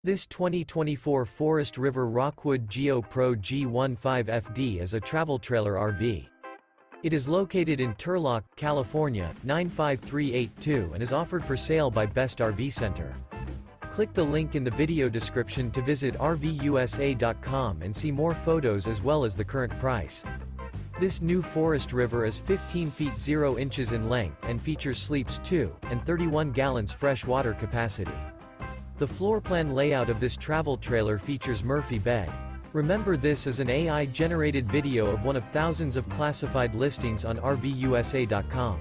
This 2024 Forest River Rockwood Geo Pro G15FD is a travel trailer RV. It is located in Turlock, California, 95382 and is offered for sale by Best RV Center. Click the link in the video description to visit RVUSA.com and see more photos as well as the current price. This new Forest River is 15 feet 0 inches in length and features sleeps 2 and 31 gallons fresh water capacity. The floor plan layout of this travel trailer features Murphy bed. Remember, this is an AI-generated video of one of thousands of classified listings on RVUSA.com.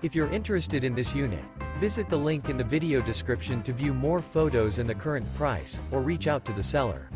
If you're interested in this unit, visit the link in the video description to view more photos and the current price, or reach out to the seller.